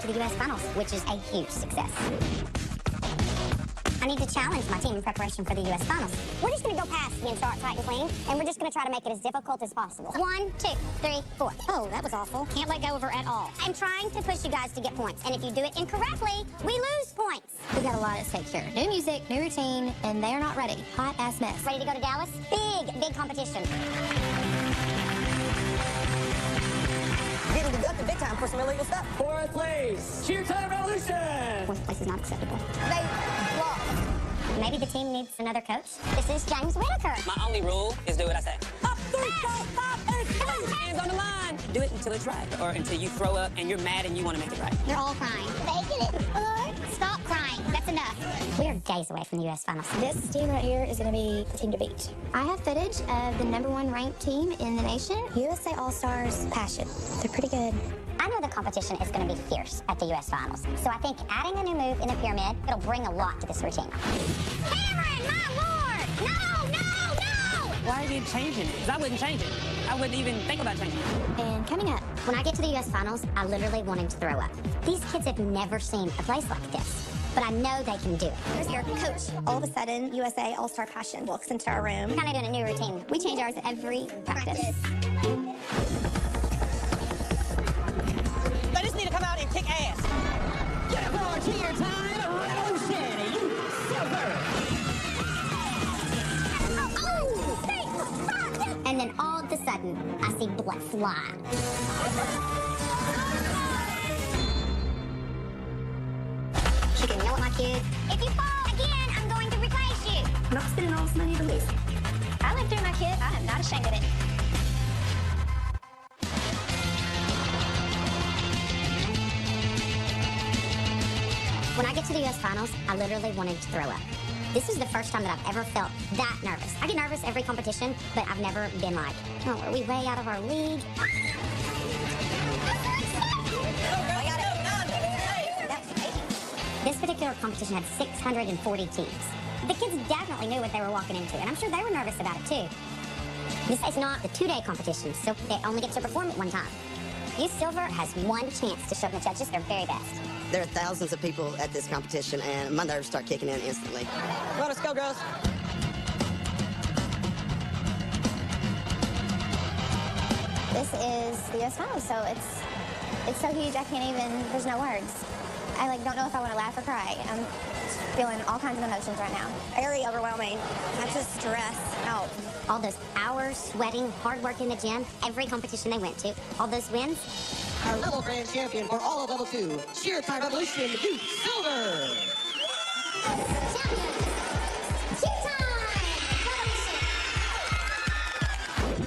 to the U.S. Finals, which is a huge success. I need to challenge my team in preparation for the U.S. Finals. We're just going to go past being sharp, tight, and clean, and we're just going to try to make it as difficult as possible. 1, 2, 3, 4. Oh, that was awful. Can't let go of her at all. I'm trying to push you guys to get points, and if you do it incorrectly, we lose points. We've got a lot at stake here. New music, new routine, and they are not ready. Hot ass mess. Ready to go to Dallas? Big competition. Getting deducted big time for some illegal stuff. Fourth place, Cheer Time Revolution! Fourth place is not acceptable. They lost. Maybe the team needs another coach. This is James Whitaker. My only rule is do what I say. Up, 3, 4, 5, 8, hands on the line. Do it until it's right, or until you throw up and you're mad and you want to make it right. You're all crying. Making it hard. Stop crying. That's enough. We are days away from the U.S. Finals. This team right here is going to be the team to beat. I have footage of the #1 ranked team in the nation. USA All-Stars Passion. They're pretty good. I know the competition is going to be fierce at the U.S. Finals, so I think adding a new move in the pyramid, it'll bring a lot to this routine. Cameron, my lord! No! Why are you changing it? Because I wouldn't change it. I wouldn't even think about changing it. And coming up, when I get to the U.S. Finals, I literally want him to throw up. These kids have never seen a place like this, but I know they can do it. here's your coach. All of a sudden, USA All-Star Passion walks into our room. We're kind of doing a new routine. We change ours every practice. They just need to come out and kick ass. Get for Cheer Time Revolution! You silver! And then all of a sudden, I see blood fly. She can yell at my kid. If you fall again, I'm going to replace you. I'm not spending all this money to lose. I lived through my kid. I am not ashamed of it. When I get to the U.S. Finals, I literally wanted to throw up. This is the first time that I've ever felt that nervous. I get nervous every competition, but I've never been like, oh, are we way out of our league? This particular competition had 640 teams. The kids definitely knew what they were walking into, and I'm sure they were nervous about it too. This is not the 2-day competition, so they only get to perform it one time. Youth Silver has one chance to show the judges their very best. There are thousands of people at this competition, and my nerves start kicking in instantly. Well, let's go, girls. This is the U.S. Finals, so it's so huge I can't even, there's no words. I don't know if I want to laugh or cry. I'm feeling all kinds of emotions right now. Very overwhelming. I'm just stressed out. All those hours, sweating, hard work in the gym, every competition they went to, all those wins. Our level grand champion for all of level 2, Cheer Time Revolution, Youth Silver.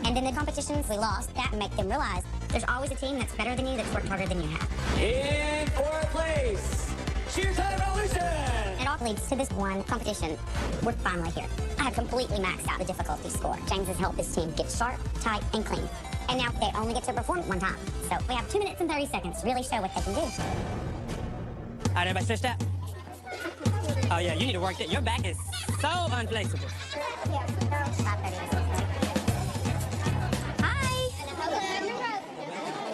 And in the competitions we lost, that make them realize there's always a team that's better than you, that's worked harder than you have. In fourth place, Cheer Time Revolution! It all leads to this one competition. We're finally here. I have completely maxed out the difficulty score. James has helped this team get sharp, tight, and clean. And now they only get to perform it one time. So we have 2 minutes and 30 seconds to really show what they can do. All right, everybody stretched out? Oh yeah, you need to work that. Your back is so unflexible. Hi.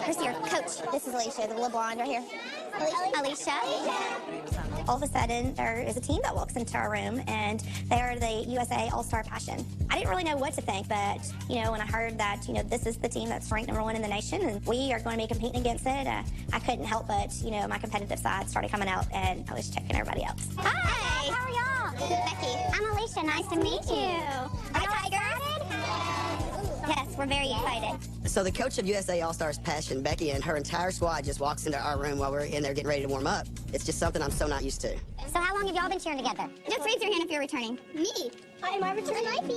Here's your coach. This is Alicia, the little blonde right here. Alicia. All of a sudden, there is a team that walks into our room, and they are the USA All-Star Passion. I didn't really know what to think, but, when I heard that, this is the team that's ranked #1 in the nation, and we are going to be competing against it, I couldn't help but, my competitive side started coming out, and I was checking everybody else. Hi! How are y'all? Becky. I'm Alicia. Nice to meet you. Are y'all excited? Yes, we're very excited. So the coach of USA All-Stars Passion, Becky, and her entire squad just walks into our room while we're in there getting ready to warm up. It's just something I'm so not used to. So how long have y'all been cheering together? Just raise your hand if you're returning. Me? Am I returning?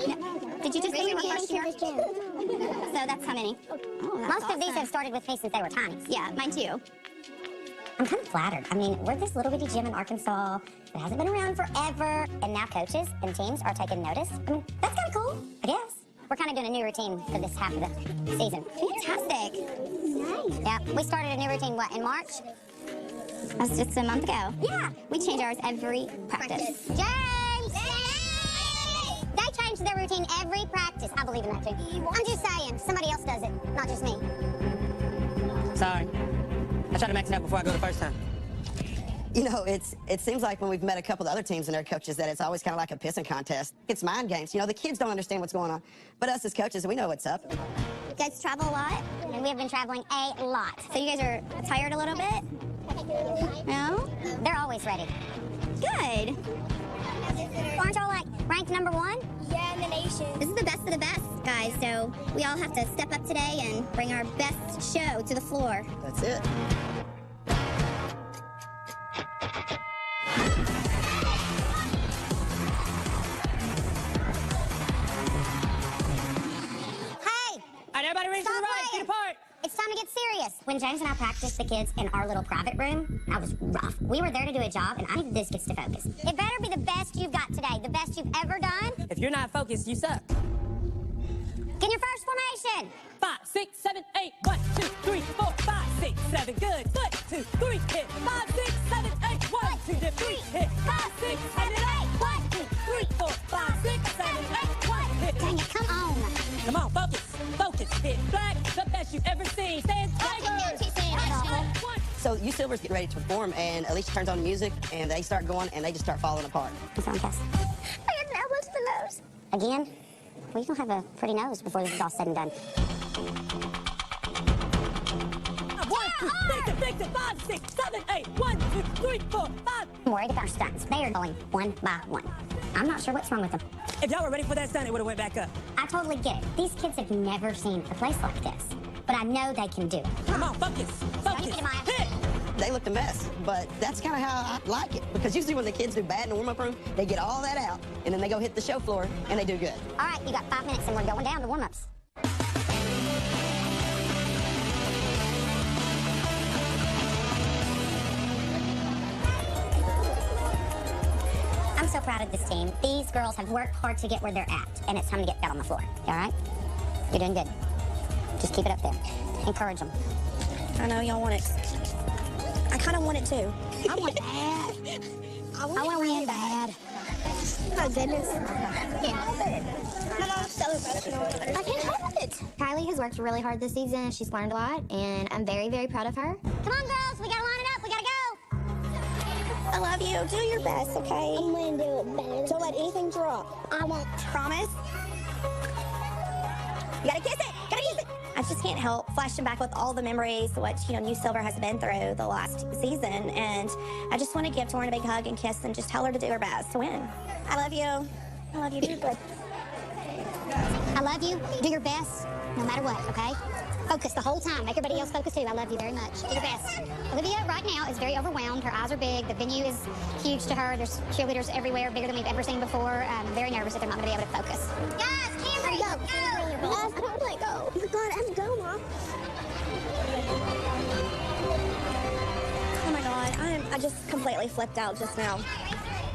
Did you just say you were first year? So that's how many? Oh, Most of these have started with me since they were tiny. Yeah, mine too. I'm kind of flattered. I mean, we're this little bitty gym in Arkansas that hasn't been around forever, and now coaches and teams are taking notice. I mean, that's kind of cool, I guess. We're kind of doing a new routine for this half of the season. Fantastic. Nice. Yeah, we started a new routine, in March? That's just a month ago. Yeah. We change ours every practice. James! They change their routine every practice. I believe in that, too. I'm just saying, somebody else does it, not just me. Sorry. I try to max it out before I go the first time. You know, it seems like when we've met a couple of other teams and their coaches that it's always kind of like a pissing contest. It's mind games. You know, the kids don't understand what's going on. But us as coaches, we know what's up. You guys travel a lot? And we have been traveling a lot. So you guys are tired a little bit? No? They're always ready. Good. Aren't y'all like ranked #1? Yeah, in the nation. This is the best of the best, guys. So we all have to step up today and bring our best show to the floor. That's it. Hey! All right, everybody ready for the Stop ride? playing. Get apart. It's time to get serious. When James and I practiced the kids in our little private room, that was rough. We were there to do a job, and I needed these kids to focus. It better be the best you've got today, the best you've ever done. If you're not focused, you suck. Get in your first formation. 5, 6, 7, 8. 1, 2, 3, 4, 5, 6, 7. Good. 1, 2, 3, hit. 5, 6, 7, 8. 1, 2, 3, hit. 5, 6, 7, 8. 1, 2, 3, 4, 5, 6, 7, 8. 1, hit. Dang it, come on. Come on, focus. Focus. Hit black. The best you've ever seen. Stand tiger. So you Silvers get ready to perform, and Alicia turns on the music, and they start going, and they just start falling apart. What's wrong, Cass? I got an elbow to the nose. Again? Well, you don't have a pretty nose before this is all said and done. 1, 2, 3, 5, 6, 7, 8. 1, 2, 3, 4, 5. I'm worried about our stunts. They are going one by one. I'm not sure what's wrong with them. If y'all were ready for that stunt, it would have went back up. I totally get it. These kids have never seen a place like this. But I know they can do it. Come on, focus. Focus. Get it, Maya. Hit. They looked a mess, but that's kind of how I like it. Because usually when the kids do bad in the warm-up room, they get all that out, and then they go hit the show floor, and they do good. All right, you got 5 minutes, and we're going down to warm-ups. I'm so proud of this team. These girls have worked hard to get where they're at, and it's time to get that on the floor. You all right? You're doing good. Just keep it up there. Encourage them. I know y'all want it. I kind of want it too. I want bad. I want to win bad. Oh, goodness. My mom's so emotional. I can't help it. Kylie has worked really hard this season. She's learned a lot, and I'm very, very proud of her. Come on, girls. We got to line it up. We got to go. I love you. Do your best, okay? I'm going to do it better. Don't let anything drop. I won't. Promise? You got to kiss it. Got to kiss it. I just can't help flashing back with all the memories what New Silver has been through the last season, and I just want to give Torrin a big hug and kiss and just tell her to do her best to win. I love you. I love you. Do good. I love you. Do your best, no matter what, okay? Focus the whole time. Make everybody else focus too. I love you very much. Do your best. Olivia right now is very overwhelmed. Her eyes are big. The venue is huge to her. There's cheerleaders everywhere, bigger than we've ever seen before. I'm very nervous that they're not going to be able to focus. Guys, Cameron, go! I don't want to let go. Oh my God, I have to go, Mom. Oh my God, I just completely flipped out just now.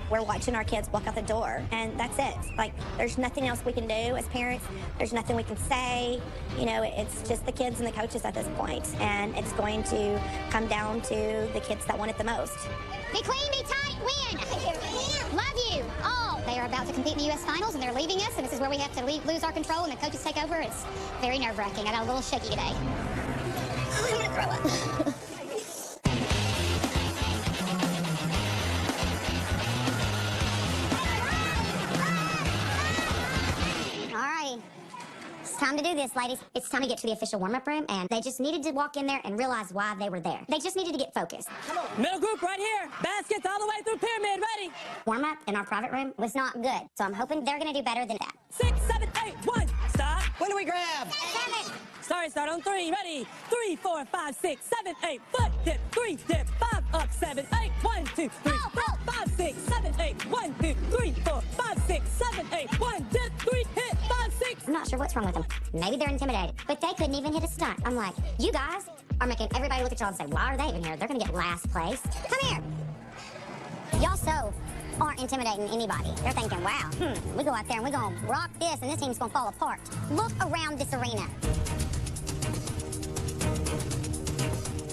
We're watching our kids walk out the door, and that's it. Like, there's nothing else we can do as parents. There's nothing we can say. It's just the kids and the coaches at this point, and it's going to come down to the kids that want it the most. Be clean, be tight, win. Love you all. They are about to compete in the U.S. Finals, and they're leaving us, and this is where we have to lose our control, and the coaches take over. It's very nerve-wracking. I got a little shaky today. I'm going to throw up. Time to do this, ladies. It's time to get to the official warm-up room, and they just needed to walk in there and realize why they were there. They just needed to get focused. Middle group right here. Baskets all the way through pyramid. Ready? Warm-up in our private room was not good, so I'm hoping they're going to do better than that. 6, 7, 8, 1. Stop. When do we grab? 7. Sorry, start on 3. Ready? 3, 4, 5, 6, 7, 8. Foot dip. 3 dip. 5 up. 7, 8. 1, 2, 3, 4, 5, 6, 7, 8. 1, 2, 3, 4, 5, 6, 7, 8. 1 dip. 3 hit. 5, 6. I'm not sure what's wrong with them. Maybe they're intimidated, but they couldn't even hit a stunt. I'm like, you guys are making everybody look at y'all and say, why are they even here? They're going to get last place. Come here. Y'all so aren't intimidating anybody. They're thinking, wow, we go out there and we're going to rock this and this team's going to fall apart. Look around this arena.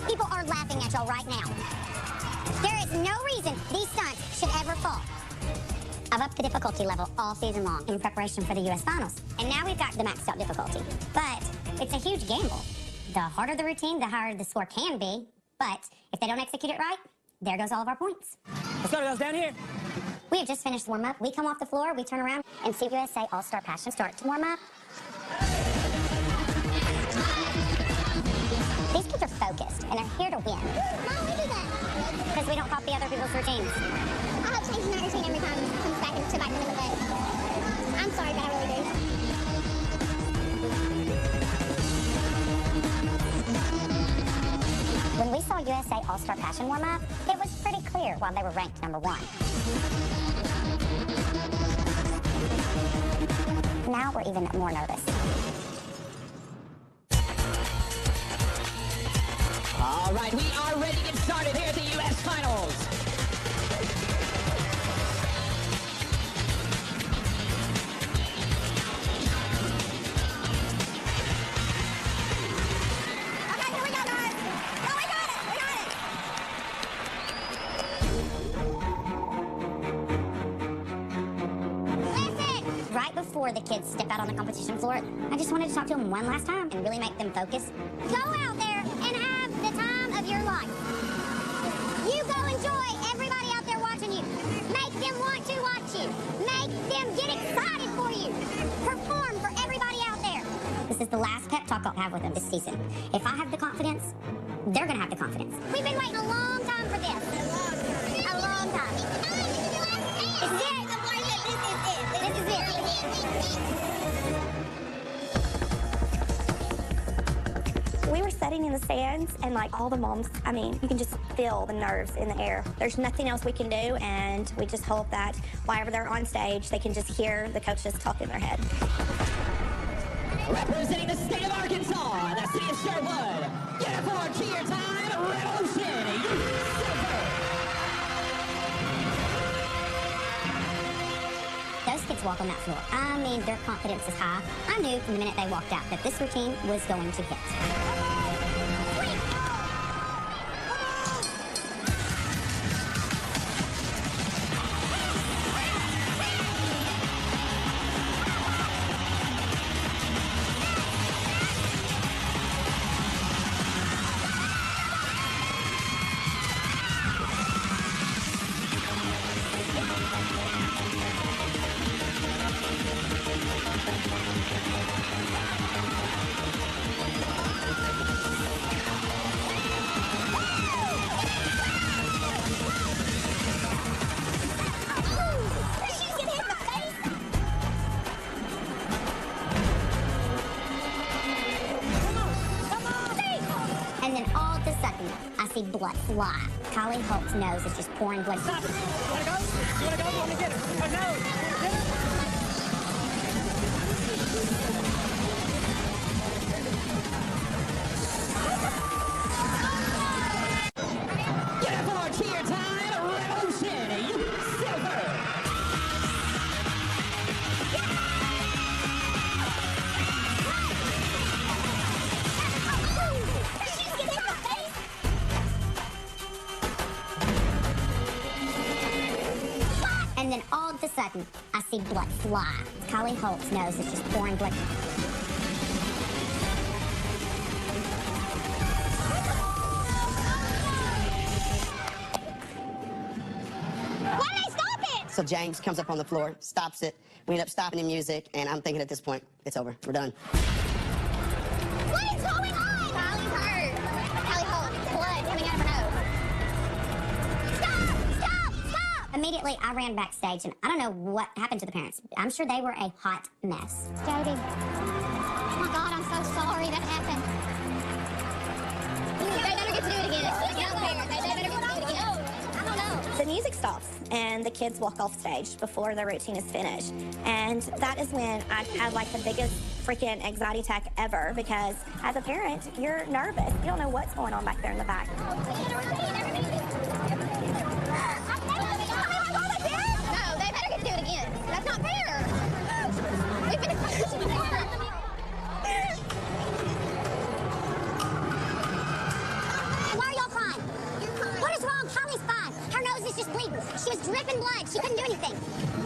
People are laughing at y'all right now. There is no reason these stunts should ever fall. I've upped the difficulty level all season long in preparation for the U.S. Finals. And now we've got the maxed out difficulty. But it's a huge gamble. The harder the routine, the higher the score can be. But if they don't execute it right, there goes all of our points. Let's go, girls, down here. We have just finished warm-up. We come off the floor, we turn around, and see USA All-Star Passion start to warm up. These kids are focused, and they're here to win. Mom, we do that. Because we don't copy other people's routines. I hope changing that routine every time comes back to bite me in the butt. I'm sorry, but I really do. When we saw USA All-Star Passion warm up, it was pretty clear why they were ranked #1. Now we're even more nervous. All right, we are ready to get started here at the U.S. Finals. Okay, here we go, guys. No, we got it. We got it. Listen! Right before the kids step out on the competition floor, I just wanted to talk to them one last time and really make them focus. Go out there and have the time of your life. You go enjoy everybody out there watching you. Make them want to watch you. Make them get excited for you. Perform for everybody out there. This is the last pep talk I'll have with them this season. If I have the confidence, they're gonna have the confidence. We've been waiting a long time for this. A long time. This is it. This is it. We were sitting in the stands, and like all the moms, I mean, you can just feel the nerves in the air. There's nothing else we can do, and we just hope that whenever they're on stage, they can just hear the coaches talk in their head. Representing the state of Arkansas, the city of Sherwood, uniform cheer time, Revolution Youth Silver. Those kids walk on that floor. I mean, their confidence is high. I knew from the minute they walked out that this routine was going to hit. And then all of a sudden, I see blood fly. Kylie Holt's nose is just pouring blood. Stop it. You wanna go? You wanna go? You wanna get it? Oh, no. Get it? Uniform cheer time, Revolution Youth Silver. And then all of a sudden, I see blood fly. Kylie Holt's nose is just pouring blood. Why did they stop it? So James comes up on the floor, stops it. We end up stopping the music, and I'm thinking at this point, it's over. We're done. What is going on? Kylie's hurt. Kylie Holt, blood coming out of her nose. Stop! Stop! Stop! Immediately, I ran backstage, and I don't know what happened to the parents. I'm sure they were a hot mess. Jody. Oh my God, I'm so sorry that happened. They better get to do it again. They better get to do it again. I don't know. The music stops and the kids walk off stage before their routine is finished. And that is when I had like the biggest freaking anxiety attack ever, because as a parent, you're nervous. You don't know what's going on back there in the back. No, they better get to do it again. That's not fair. We've been practicing before. Why are y'all crying? What is wrong? Kylie's fine. Her nose is just bleeding. She was dripping blood. She couldn't do anything.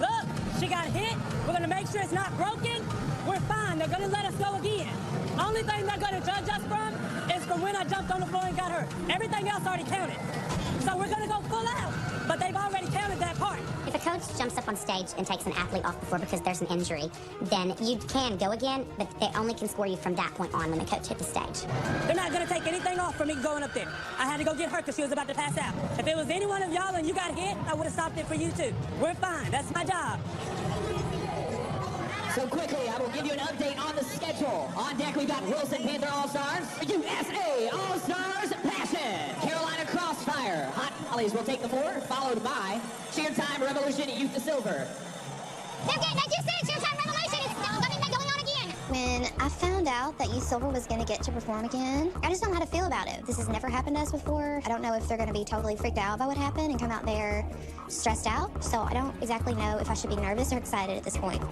Look, she got hit. We're gonna make sure it's not broken. We're fine. They're gonna let us go again. Only thing they're gonna judge us from is from when I jumped on the floor and got hurt. Everything else already counted. So we're going to go full out. But they've already counted that part. If a coach jumps up on stage and takes an athlete off the floor because there's an injury, then you can go again, but they only can score you from that point on when the coach hit the stage. They're not going to take anything off from me going up there. I had to go get her because she was about to pass out. If it was any one of y'all and you got hit, I would have stopped it for you too. We're fine. That's my job. So quickly, I will give you an update on the schedule. On deck, we've got Wilson Panther All-Stars, USA All-Stars Passion, Carolina Crossfire, Hot Volleys will take the floor, followed by Cheer Time Revolution Youth to Silver. They just said Cheer Time Revolution. It's going on again. When I found out that Youth Silver was going to get to perform again, I just don't know how to feel about it. This has never happened to us before. I don't know if they're going to be totally freaked out by what happened and come out there stressed out. So I don't exactly know if I should be nervous or excited at this point.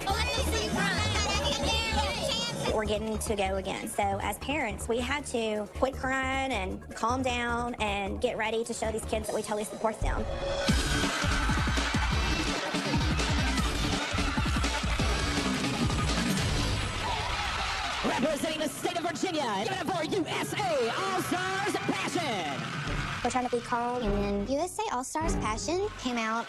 We're getting to go again. So as parents, we had to quit crying and calm down and get ready to show these kids that we totally support them. Representing the state of Virginia, give it up for USA All-Stars Passion. We're trying to be calm, and then USA All-Stars Passion came out.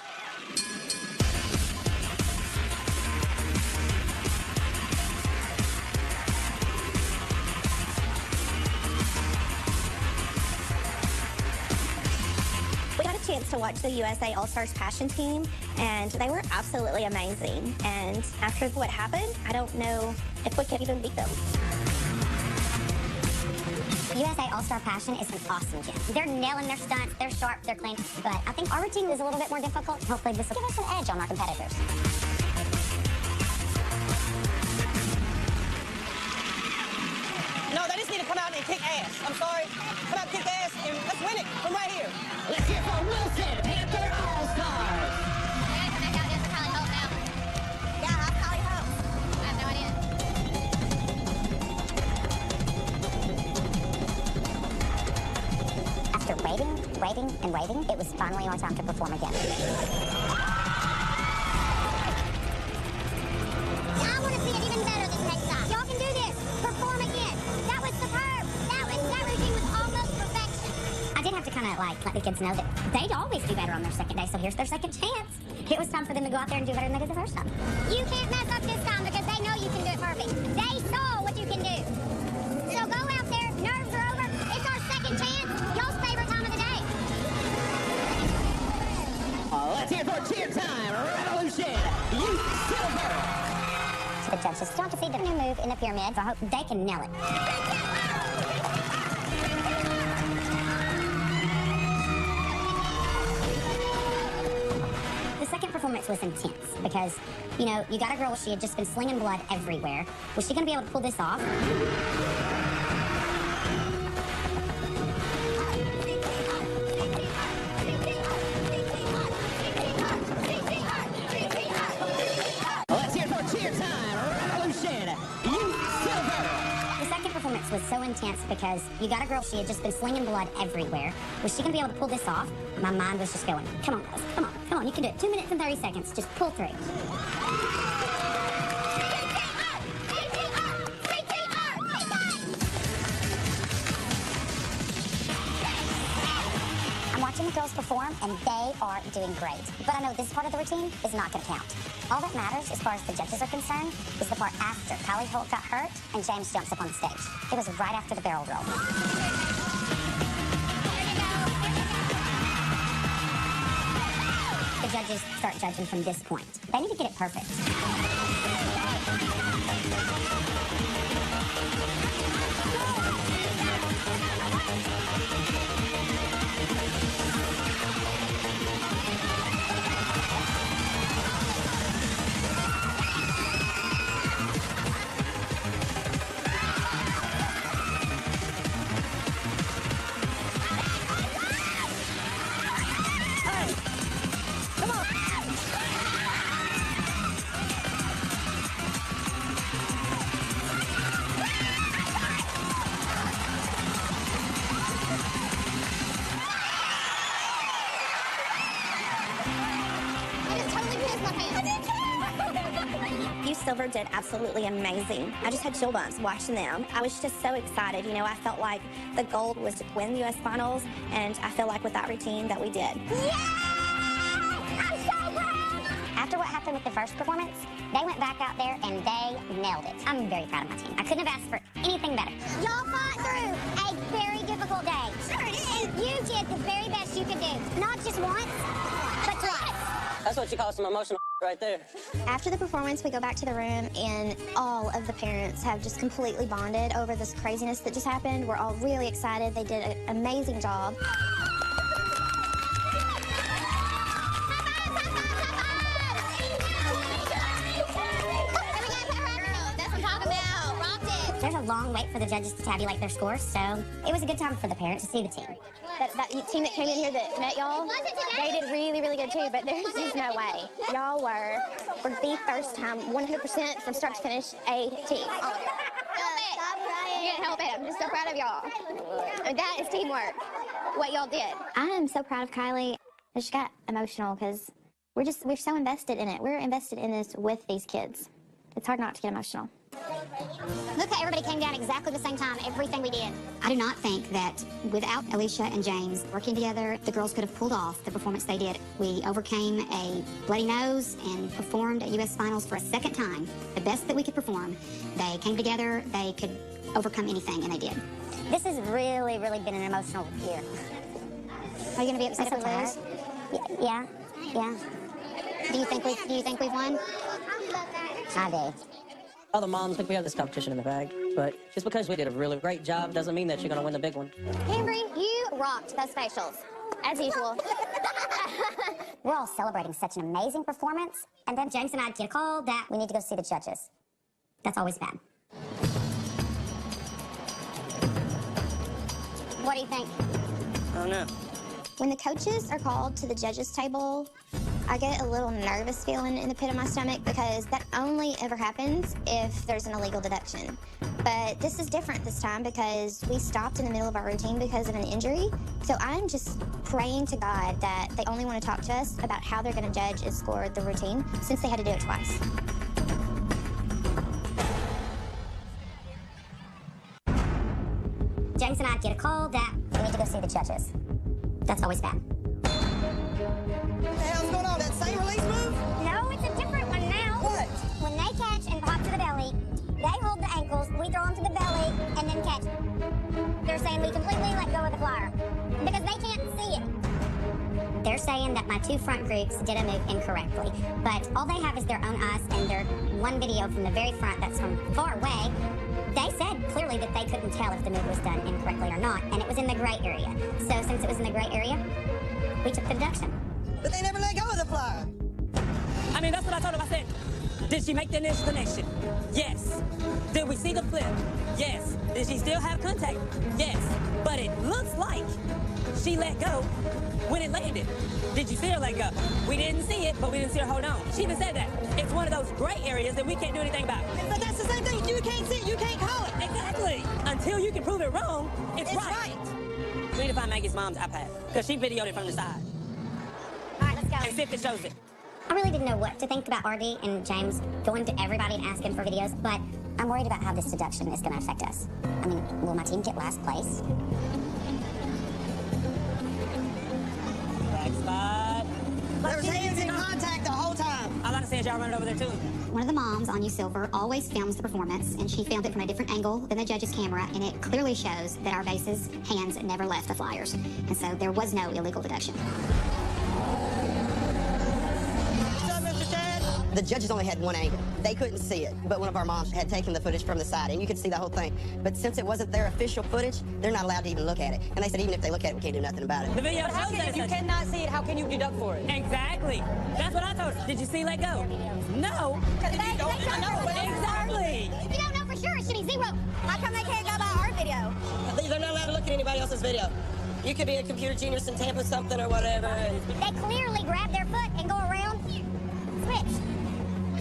We got a chance to watch the USA All-Stars Passion team, and they were absolutely amazing. And after what happened, I don't know if we could even beat them. USA All-Star Passion is an awesome gym. They're nailing their stunts, they're sharp, they're clean, but I think our routine is a little bit more difficult. Hopefully this will give us an edge on our competitors. No, they just need to come out and kick ass. I'm sorry. Come out and kick ass and let's win it from right here. Let's hear for Wilson Panther All-Stars. After waiting, and waiting, it was finally our time to perform again. I want to see it even better this next time. Y'all can do this. Perform again. That was superb. That routine was almost perfection. I did have to kind of let the kids know that they'd always do better on their second day, so here's their second chance. It was time for them to go out there and do better than they did the first time. You can't mess up this time because they know you can do it perfect. They saw what you can do. So go out there. Nerves are over. It's our second chance. Y'all's favorite time of the day. Let's hear for Cheer Time Revolution Youth Silver. To the judges, don't see the new move in the pyramid, so I hope they can nail it. The second performance was intense because, you got a girl, she had just been slinging blood everywhere. Was she going to be able to pull this off? Let's hear for Cheer Time Revolution Youth Silver. The second performance was so intense because you got a girl, she had just been slinging blood everywhere. Was she going to be able to pull this off? My mind was just going, come on, guys, come on, you can do it. 2 minutes and 30 seconds, just pull through. I'm watching the girls perform, and they are doing great. But I know this part of the routine is not going to count. All that matters, as far as the judges are concerned, is the part after Kylie Holt got hurt and James jumps up on stage. It was right after the barrel roll. The judges start judging from this point. They need to get it perfect. U Silver did absolutely amazing. I just had chill bumps watching them. I was just so excited. You know, I felt like the goal was to win the U.S. Finals, and I feel like with that routine that we did. After what happened with the first performance, they went back out there and they nailed it. I'm very proud of my team. I couldn't have asked for anything better. Y'all fought through a very difficult day. Sure it is. You did the very best you could do. Not just once, but twice. That's what you call some emotional right there. After the performance, we go back to the room, and all of the parents have just completely bonded over this craziness that just happened. We're all really excited. They did an amazing job. There's a long wait for the judges to tabulate their scores, so it was a good time for the parents to see the team. That team that came in here that met y'all, they did really, really good too, but there's just no way. Y'all were, for the first time, 100% from start to finish, a team. You can't help it. I'm just so proud of y'all. And that is teamwork, what y'all did. I am so proud of Kylie. I just got emotional because we're so invested in it. We're invested in this with these kids. It's hard not to get emotional. Look how everybody came down exactly the same time, everything we did. I do not think that without Alicia and James working together, the girls could have pulled off the performance they did. We overcame a bloody nose and performed at U.S. Finals for a second time, the best that we could perform. They came together, they could overcome anything, and they did. This has really, really been an emotional year. Are you going to be upset if we lose? Yeah. Do you think we've won? I do. All the moms think we have this competition in the bag, but just because we did a really great job doesn't mean that you're going to win the big one. Henry, you rocked those facials, as usual. We're all celebrating such an amazing performance, and then James and I get a call that we need to go see the judges. That's always bad. What do you think? I don't know. When the coaches are called to the judges' table, I get a little nervous feeling in the pit of my stomach because that only ever happens if there's an illegal deduction. But this is different this time because we stopped in the middle of our routine because of an injury. So I'm just praying to God that they only want to talk to us about how they're going to judge and score the routine since they had to do it twice. James and I get a call that we need to go see the judges. That's always bad. What the hell's going on? That same release move? No, it's a different one now. What? When they catch and pop to the belly, they hold the ankles, we throw them to the belly, and then catch. They're saying we completely let go of the flyer because they can't see it. They're saying that my two front groups did a move incorrectly, but all they have is their own eyes and their one video from the very front that's from far away. They said clearly that they couldn't tell if the move was done incorrectly or not, and it was in the gray area. So since it was in the gray area, we took the deduction. But they never let go of the flyer. I mean, that's what I told him. I said, did she make the initial connection? Yes. Did we see the flip? Yes. Did she still have contact? Yes. But it looks like she let go when it landed. Did you see her let go? We didn't see it, but we didn't see her hold on. She even said that. It's one of those gray areas that we can't do anything about. But that's the same thing. You can't see it. You can't call it. Exactly. Until you can prove it wrong, it's right. We need to find Maggie's mom's iPad, because she videoed it from the side. All right, let's go. And see if it shows it. I really didn't know what to think about RD and James going to everybody and asking for videos, but I'm worried about how this deduction is going to affect us. I mean, will my team get last place? Back spot. There was hands in contact the whole time. I'm not saying y'all running over there too. One of the moms on U Silver always films the performance, and she filmed it from a different angle than the judge's camera, and it clearly shows that our base's hands never left the flyers. And so there was no illegal deduction. What's up, Mr. Chad? The judges only had one angle. They couldn't see it, but one of our moms had taken the footage from the side, and you could see the whole thing. But since it wasn't their official footage, they're not allowed to even look at it. And they said even if they look at it, we can't do nothing about it. The video But how shows can, that if you it's such- cannot see it, how can you deduct for it? Exactly. That's what I told her. Did you see let go? No. Exactly. If you don't know for sure, it should be zero. How come they can't go by our video? They're not allowed to look at anybody else's video. You could be a computer genius in Tampa something or whatever. And They clearly grab their foot and go around. Switch.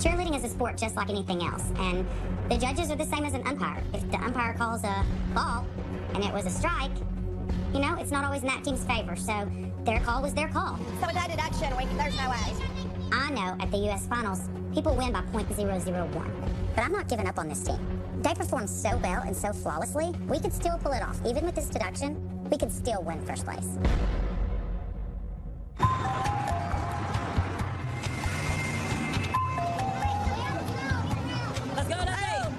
Cheerleading is a sport just like anything else, and the judges are the same as an umpire. If the umpire calls a ball and it was a strike, you know, it's not always in that team's favor, so their call was their call. So with that deduction, there's no way. I know at the U.S. Finals, people win by .001. But I'm not giving up on this team. They performed so well and so flawlessly, we could still pull it off. Even with this deduction, we could still win first place. Let's go, let's go.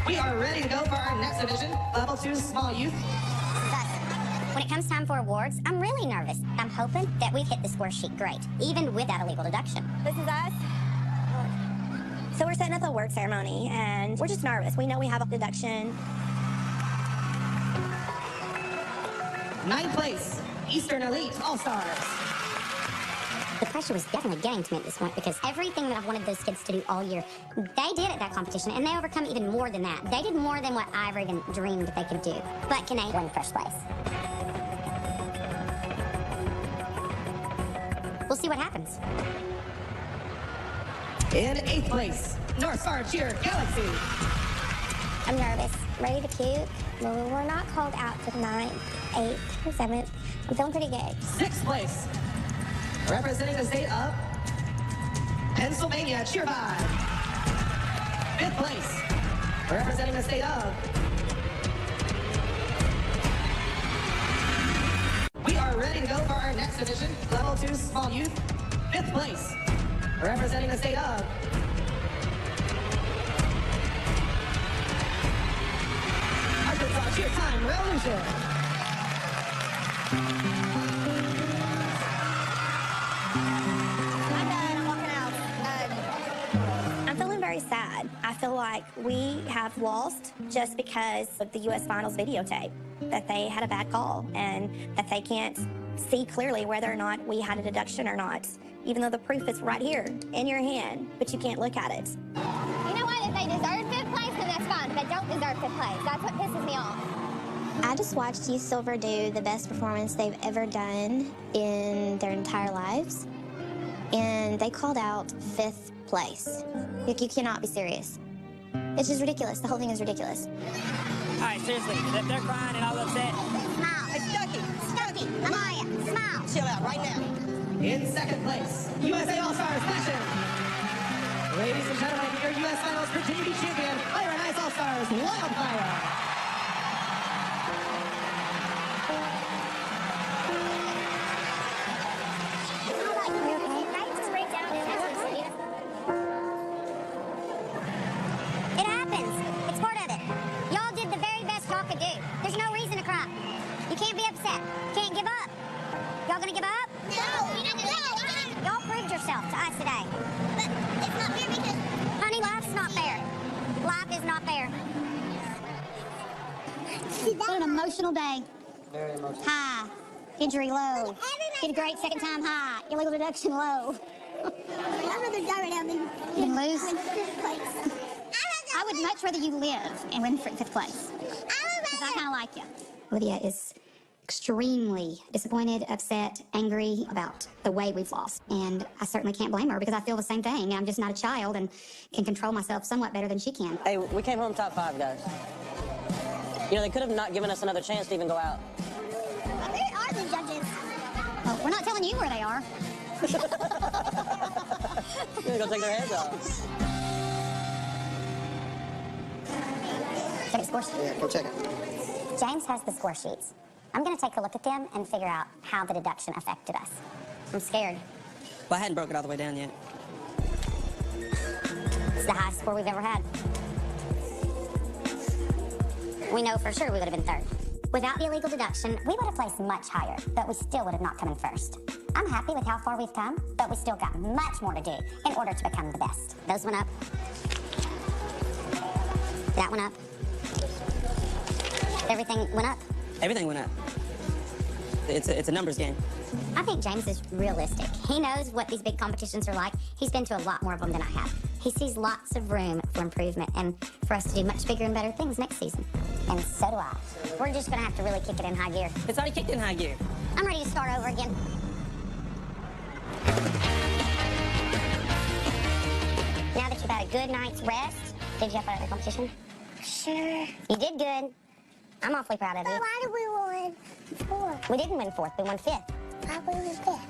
We are ready to go for our next division, level 2 small youth. When it comes time for awards, I'm really nervous. I'm hoping that we hit the score sheet great, even with that illegal deduction. This is us. So we're setting up the award ceremony, and we're just nervous. We know we have a deduction. 9th place, Eastern Elite All-Stars. The pressure was definitely getting to me at this point because everything that I've wanted those kids to do all year, they did at that competition, and they overcome even more than that. They did more than what I ever even dreamed they could do. But can they win first place? We'll see what happens. In 8th place, North Star Cheer Galaxy. I'm nervous. Ready to puke. Well, we're not called out for 9th, 8th, or 7th. I'm feeling pretty good. 6th place, representing the state of Pennsylvania, Cheer Vibe. 5th place, representing the state of. We are ready to go for our next division, level 2 small youth. 5th place, representing the state of. Arkansas Cheer Time Revolution. I'm done. I'm walking out. I'm feeling very sad. I feel like we have lost just because of the U.S. Finals videotape, that they had a bad call and that they can't see clearly whether or not we had a deduction or not, even though the proof is right here in your hand, but you can't look at it. You know what? If they deserve 5th place, then that's fine. If they don't deserve 5th place, that's what pisses me off. I just watched Youth Silver do the best performance they've ever done in their entire lives. And they called out 5th place. Like, you cannot be serious. It's just ridiculous. The whole thing is ridiculous. All right, seriously, if they're crying and all upset, Smile. Hey, Stucky. Stucky. Amaya. Smile. Chill out right now. In 2nd place, USA All-Stars Passion. Ladies and gentlemen, your U.S. Finals Virginia Beach champion, Fire and Ice All-Stars Wildfire. It happens. It's part of it. Y'all did the very best y'all could do. There's no reason to cry. You can't be upset. Can't give up. Y'all gonna give up? No. Y'all proved yourself to us today. But it's not fair because Honey, life's not fair. Life is not fair. What an emotional day. Very emotional. High. Injury low. Did a great second time high. Illegal deduction low. I'd rather die right now Than lose? win 5th place. I would much rather you live and win 5th place. Because I kind of like you. Olivia is extremely disappointed, upset, angry about the way we've lost. And I certainly can't blame her because I feel the same thing. I'm just not a child and can control myself somewhat better than she can. Hey, we came home top 5, guys. You know, they could have not given us another chance to even go out. Where are the judges? Well, we're not telling you where they are. They're gonna go take their heads off. Check the score sheet. Yeah, go check it. James has the score sheets. I'm going to take a look at them and figure out how the deduction affected us. I'm scared. Well, I hadn't broke it all the way down yet. It's the highest score we've ever had. We know for sure we would have been 3rd. Without the illegal deduction, we would have placed much higher, but we still would have not come in 1st. I'm happy with how far we've come, but we still got much more to do in order to become the best. Those went up. That went up. Everything went up. Everything went up. It's a numbers game. I think James is realistic. He knows what these big competitions are like. He's been to a lot more of them than I have. He sees lots of room for improvement and for us to do much bigger and better things next season. And so do I. We're just going to have to really kick it in high gear. It's already kicked in high gear. I'm ready to start over again. Now that you've had a good night's rest, did you have fun at the competition? Sure. You did good. I'm awfully proud of But you. why did we win 4th? We didn't win 4th, we won 5th. Why did we win 5th?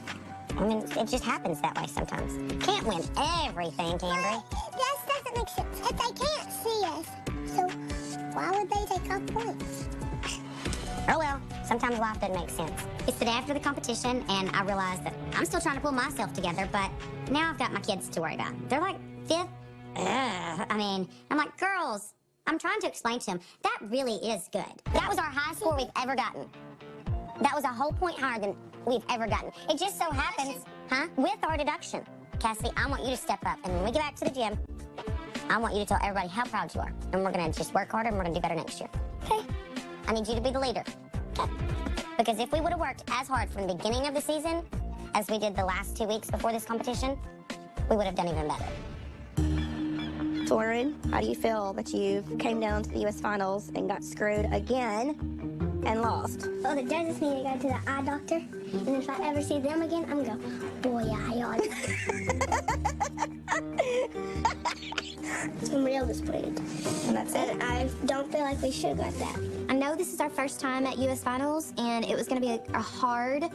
I mean, it just happens that way sometimes. Can't win everything, Cambry. That doesn't make sense. If they can't see us, so why would they take our points? Oh well, sometimes life doesn't make sense. It's the day after the competition, and I realize that I'm still trying to pull myself together, but now I've got my kids to worry about. They're like 5th. I mean, I'm like, girls, I'm trying to explain to them, that really is good. That was our highest score we've ever gotten. That was a whole point higher than we've ever gotten. It just so happens, with our deduction. Cassidy, I want you to step up, and when we get back to the gym, I want you to tell everybody how proud you are. And we're gonna just work harder, and we're gonna do better next year. Okay? I need you to be the leader. Okay? Because if we would have worked as hard from the beginning of the season as we did the last 2 weeks before this competition, we would have done even better. Torin, how do you feel that you came down to the U.S. Finals and got screwed again and lost? Well, the judges need to go to the eye doctor, and if I ever see them again, I'm gonna go, boy, I yawn. I'm real disappointed. And that's it. And I don't feel like we should have got that. I know this is our first time at U.S. Finals, and it was going to be a hard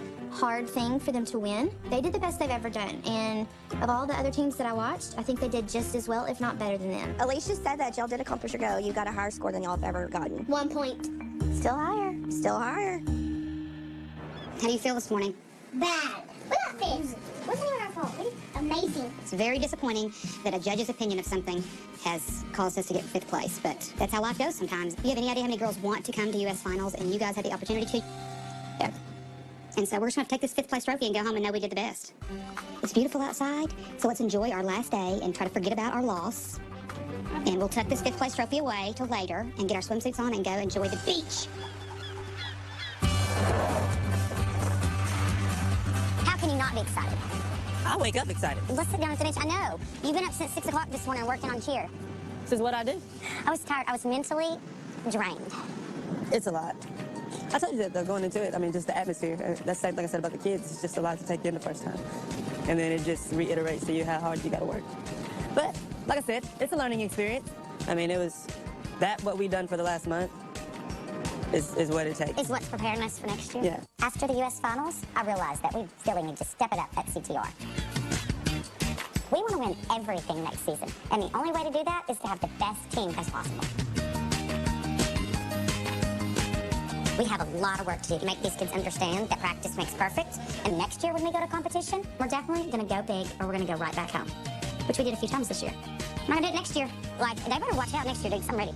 thing for them to win. They did the best they've ever done, and of all the other teams that I watched, I think they did just as well, if not better than them. Alicia said that y'all did accomplish your goal. You got a higher score than y'all have ever gotten. 1 point. Still higher. Still higher. How do you feel this morning? Bad. Look at this. Wasn't even our fault. It's amazing. It's very disappointing that a judge's opinion of something has caused us to get 5th place, but that's how life goes sometimes. Do you have any idea how many girls want to come to U.S. Finals, and you guys had the opportunity to? Yeah. And so we're just going to take this 5th place trophy and go home and know we did the best. It's beautiful outside, so let's enjoy our last day and try to forget about our loss. And we'll tuck this 5th place trophy away till later and get our swimsuits on and go enjoy the beach. How can you not be excited? I wake up excited. Let's sit down and finish. I know. You've been up since 6 o'clock this morning working on cheer. This is what I do. I was tired. I was mentally drained. It's a lot. I told you that though, going into it. I mean, just the atmosphere. That's like I said about the kids. It's just a lot to take in the first time. And then it just reiterates to you how hard you got to work. But like I said, it's a learning experience. I mean, it was what we've done for the last month is what it takes. Is what's preparing us for next year? Yeah. After the U.S. Finals, I realized that we really need to step it up at CTR. We want to win everything next season, and the only way to do that is to have the best team as possible. We have a lot of work to do to make these kids understand that practice makes perfect, and next year when we go to competition, we're definitely going to go big or we're going to go right back home, which we did a few times this year. We're going to do it next year. Like, they better watch out next year, dude, 'cause I'm ready.